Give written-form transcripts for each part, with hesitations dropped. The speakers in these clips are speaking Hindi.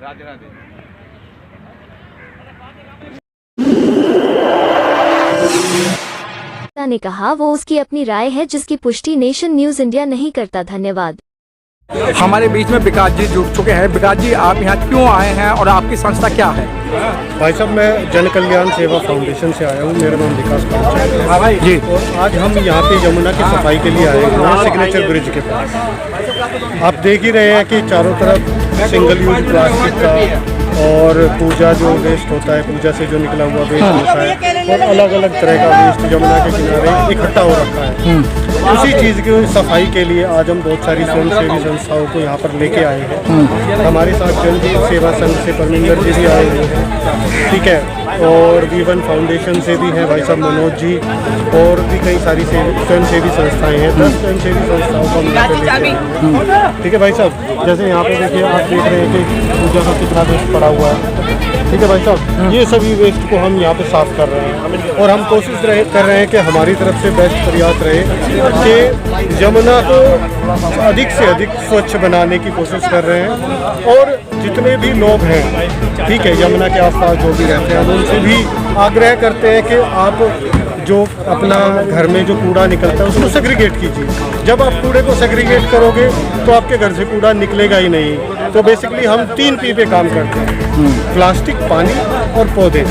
राधे राधे। ने कहा वो उसकी अपनी राय है जिसकी पुष्टि नेशन न्यूज़ इंडिया नहीं करता। धन्यवाद। हमारे बीच में विकास जी जुड़ चुके हैं। विकास जी, आप यहाँ क्यों आए हैं और आपकी संस्था क्या है? भाई साहब, मैं जन कल्याण सेवा फाउंडेशन से आया हूँ। मेरा नाम विकास पांचाल जी। और आज हम यहाँ पे यमुना की सफाई के लिए आए हुए हैं, सिग्नेचर ब्रिज के पास। आप देख ही रहे हैं कि चारों तरफ सिंगल यूज प्लास्टिक का और पूजा जो वेस्ट होता है, पूजा से जो निकला हुआ वेस्ट होता है, और अलग अलग तरह का वेस्ट यमुना के किनारे इकट्ठा हो रखा है। उसी चीज़ की सफाई के लिए आज हम बहुत सारी स्वयंसेवी संस्थाओं को यहाँ पर लेके आए हैं। हमारे साथ जन सेवा संघ से परमिंदर जी भी आए हुए हैं, ठीक है, और वीवन फाउंडेशन से भी हैं भाई साहब मनोज जी, और भी कई सारी स्वयंसेवी संस्थाएं हैं। 10 स्वयंसेवी संस्थाओं को हम यहाँ पे लेके आए हैं, ठीक है भाई साहब। जैसे यहाँ पे देखिए, आप देख रहे हैं कि पूजा का कितना वेस्ट पड़ा हुआ है, ठीक है भाई साहब। ये सभी वेस्ट को हम यहाँ पे साफ कर रहे हैं और हम कोशिश कर रहे हैं कि हमारी तरफ से बेस्ट प्रयास रहे कि यमुना को अधिक से अधिक स्वच्छ बनाने की कोशिश कर रहे हैं। और जितने भी लोग हैं, ठीक है, यमुना के आसपास जो भी रहते हैं, उनसे भी आग्रह करते हैं कि आप जो अपना घर में जो कूड़ा निकलता है उसको सेग्रीगेट कीजिए। जब आप कूड़े को सेग्रीगेट करोगे तो आपके घर से कूड़ा निकलेगा ही नहीं। तो बेसिकली हम 3 P पे काम करते हैं, प्लास्टिक, पानी और पौधे।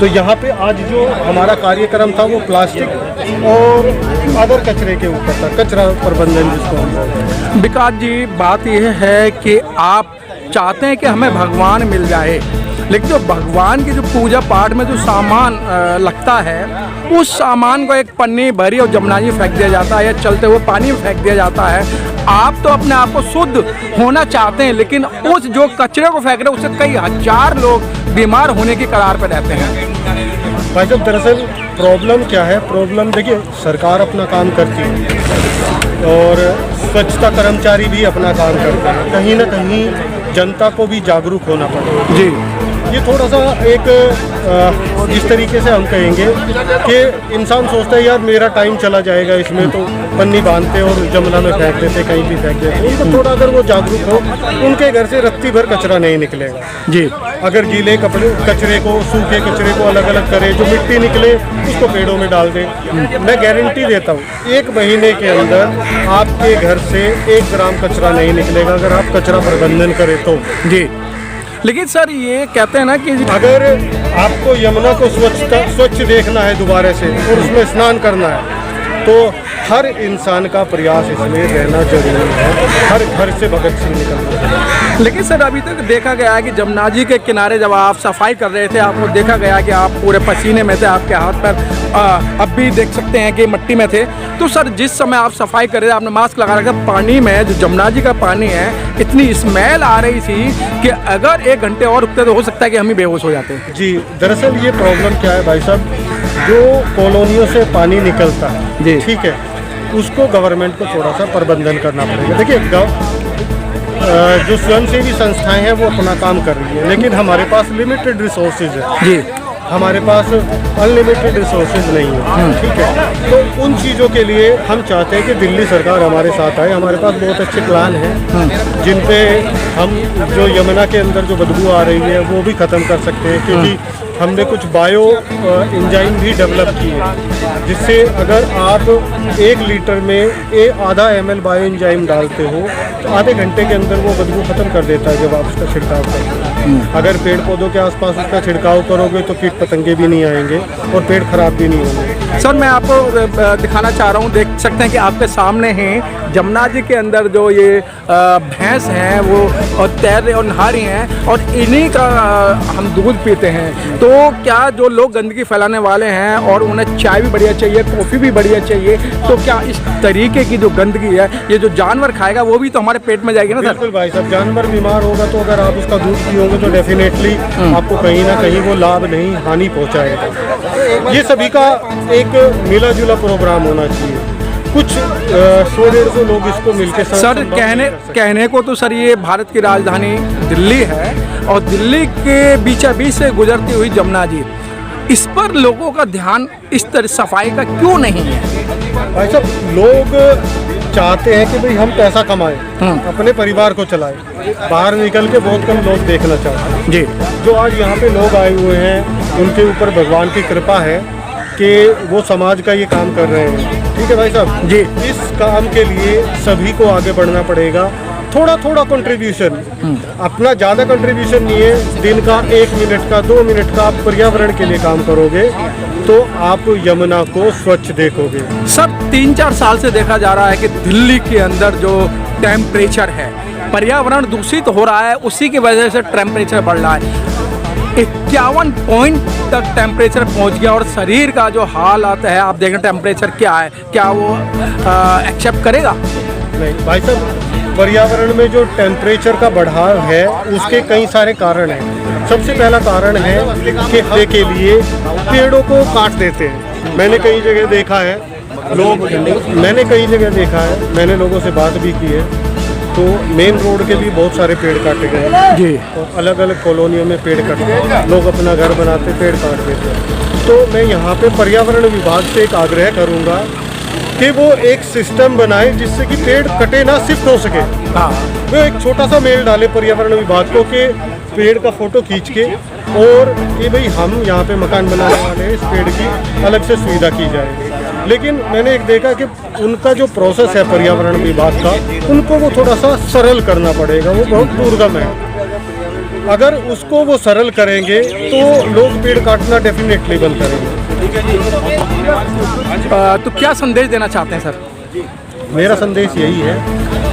तो यहाँ पे आज जो हमारा कार्यक्रम था वो प्लास्टिक और अदर कचरे के ऊपर था, कचरा प्रबंधन जिसको हम बोलते हैं। विकास जी, बात यह है कि आप चाहते हैं कि हमें भगवान मिल जाए, लेकिन जो भगवान की जो पूजा पाठ में जो सामान लगता है, उस सामान को एक पन्नी भरी और जमुना जी फेंक दिया जाता है या चलते हुए पानी में फेंक दिया जाता है। आप तो अपने आप को शुद्ध होना चाहते हैं, लेकिन उस जो कचरे को फेंक रहे हैं उससे कई हजार लोग बीमार होने की कगार पर रहते हैं। भाई साहब, दरअसल प्रॉब्लम क्या है? प्रॉब्लम देखिए, सरकार अपना काम करती है और स्वच्छता कर्मचारी भी अपना काम करते हैं। कहीं ना कहीं जनता को भी जागरूक होना पड़ेगा जी। ये थोड़ा सा एक इस तरीके से हम कहेंगे कि इंसान सोचता है यार मेरा टाइम चला जाएगा इसमें, तो पन्नी बांधते और जमुना में फेंक देते, कहीं भी फेंक देते। उनको थोड़ा अगर वो जागरूक हो, उनके घर से रत्ती भर कचरा नहीं निकलेगा जी। अगर गीले कचरे को, सूखे कचरे को अलग अलग करे, जो मिट्टी निकले उसको पेड़ों में डाल दे। मैं गारंटी देता हूँ 1 महीने के अंदर आपके घर से 1 ग्राम कचरा नहीं निकलेगा अगर आप कचरा प्रबंधन करें तो। जी, लेकिन सर ये कहते हैं ना कि अगर आपको यमुना को स्वच्छ देखना है दोबारा से और उसमें स्नान करना है, तो हर इंसान का प्रयास इसमें रहना जरूरी है। हर घर से भगत सिंह निकलना है। लेकिन सर अभी तक देखा गया है कि जमुना जी के किनारे जब आप सफाई कर रहे थे, आपको देखा गया कि आप पूरे पसीने में थे, आपके हाथ पर अब भी देख सकते हैं कि मिट्टी में थे। तो सर जिस समय आप सफाई कर रहे थे, आपने मास्क लगा रखा, पानी में जो जमुना जी का पानी है इतनी स्मेल आ रही थी कि अगर 1 घंटे और रुकते तो हो सकता है कि हम ही बेहोश हो जाते हैं। जी, दरअसल ये प्रॉब्लम क्या है भाई साहब, जो कॉलोनियों से पानी निकलता है जी, ठीक है, उसको गवर्नमेंट को थोड़ा सा प्रबंधन करना पड़ेगा। देखिए, जो स्वयंसेवी संस्थाएं हैं वो अपना काम कर रही है, लेकिन हमारे पास लिमिटेड रिसोर्सेज है जी, हमारे पास अनलिमिटेड रिसोर्सेज नहीं है, ठीक है। तो उन चीज़ों के लिए हम चाहते हैं कि दिल्ली सरकार हमारे साथ आए। हमारे पास बहुत अच्छे प्लान हैं जिन पे हम जो यमुना के अंदर जो बदबू आ रही है वो भी ख़त्म कर सकते हैं, क्योंकि हमने कुछ बायो एंजाइम भी डेवलप की है, जिससे अगर आप 1 लीटर में आधा ml बायो एंजाइम डालते हो तो आधे घंटे के अंदर वो बदबू ख़त्म कर देता है जब आप उसका छिड़काव करते हो। अगर पेड़ पौधों के आसपास उसका छिड़काव करोगे तो कीट पतंगे भी नहीं आएंगे और पेड़ खराब भी नहीं होंगे। सर मैं आपको दिखाना चाह रहा हूँ, देख सकते हैं कि आपके सामने हैं जमुना जी के अंदर जो ये भैंस हैं वो और तैर रहे और नहा रही हैं, और इन्हीं का हम दूध पीते हैं। तो क्या जो लोग गंदगी फैलाने वाले हैं और उन्हें चाय भी बढ़िया चाहिए, कॉफ़ी भी बढ़िया चाहिए, तो क्या इस तरीके की जो गंदगी है ये जो जानवर खाएगा वो भी तो हमारे पेट में जाएगी ना सर? बिल्कुल भाई साहब, जानवर बीमार होगा तो अगर आप उसका दूध पियोगे तो डेफिनेटली आपको कहीं ना कहीं वो लाभ नहीं हानि पहुंचाएगा। ये सभी का एक मिला जुला प्रोग्राम होना चाहिए। कुछ 100-150 लोग इसको मिलकर सर कहने को तो सर ये भारत की राजधानी दिल्ली है और दिल्ली के बीचा बीच से गुजरती हुई जमुना जी, इस पर लोगों का ध्यान इस तरह सफाई का क्यों नहीं है? भाई साहब, लोग चाहते हैं कि भाई हम पैसा कमाएं, अपने परिवार को चलाएं, बाहर निकल के बहुत कम लोग देखना चाहते हैं। जी। जो आज यहाँ पे लोग आए हुए हैं उनके ऊपर भगवान की कृपा है कि वो समाज का ये काम कर रहे हैं। ठीक है भाई साहब जी। इस काम के लिए सभी को आगे बढ़ना पड़ेगा, थोड़ा थोड़ा कंट्रीब्यूशन, अपना ज़्यादा कंट्रीब्यूशन नहीं है, दिन का 1 मिनट का 2 मिनट का आप पर्यावरण के लिए काम करोगे तो आप यमुना को स्वच्छ देखोगे। सब 3-4 साल से देखा जा रहा है कि दिल्ली के अंदर जो टेम्परेचर है, पर्यावरण दूषित हो रहा है, उसी की वजह से टेम्परेचर बढ़ रहा है। 51 पॉइंट तक टेम्परेचर पहुंच गया और शरीर का जो हालात है, आप देखें टेम्परेचर क्या है, क्या वो एक्सेप्ट करेगा? नहीं भाई साहब, पर्यावरण में जो टेम्परेचर का बढ़ाव है उसके कई सारे कारण हैं। सबसे पहला कारण है कि हवा के लिए पेड़ों को काट देते हैं। मैंने कई जगह देखा है मैंने लोगों से बात भी की है, तो मेन रोड के लिए बहुत सारे पेड़ काटे गए जी। और अलग अलग कॉलोनियों में पेड़ कटते, लोग अपना घर बनाते पेड़ काट देते हैं। तो मैं यहाँ पे पर्यावरण विभाग से एक आग्रह करूँगा कि वो एक सिस्टम बनाए जिससे कि पेड़ कटे ना, शिफ्ट हो सके। हाँ। वो एक छोटा सा मेल डाले पर्यावरण विभाग को कि पेड़ का फोटो खींच के, और कि भाई हम यहाँ पे मकान बनाने वाले हैं, इस पेड़ की अलग से सुविधा की जाएगी। लेकिन मैंने एक देखा कि उनका जो प्रोसेस है पर्यावरण विभाग का, उनको वो थोड़ा सा सरल करना पड़ेगा, वो बहुत दुर्गम है। अगर उसको वो सरल करेंगे तो लोग पेड़ काटना डेफिनेटली बंद करेंगे। तो क्या संदेश देना चाहते हैं सर? मेरा संदेश यही है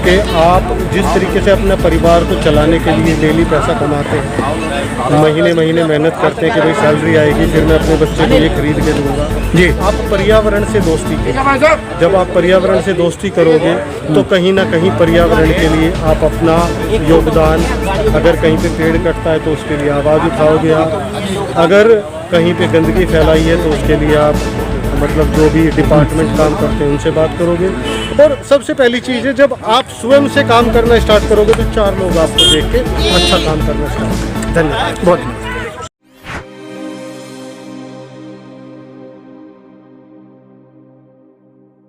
कि आप जिस तरीके से अपने परिवार को चलाने के लिए डेली पैसा कमाते हैं, महीने महीने मेहनत करते हैं कि भाई सैलरी आएगी फिर मैं अपने बच्चे के लिए खरीद के दूंगा जी, आप पर्यावरण से दोस्ती करें। जब आप पर्यावरण से दोस्ती करोगे तो कहीं ना कहीं पर्यावरण के लिए आप अपना योगदान, अगर कहीं पे पेड़ कटता है तो उसके लिए आवाज़ उठाओगे आप, अगर कहीं पे गंदगी फैलाई है तो उसके लिए आप मतलब जो भी डिपार्टमेंट काम करते हैं उनसे बात करोगे। और सबसे पहली चीज़ है, जब आप स्वयं से काम करना स्टार्ट करोगे तो 4 लोग आपको देख के अच्छा काम करना स्टार्ट करेंगे। धन्यवाद। बहुत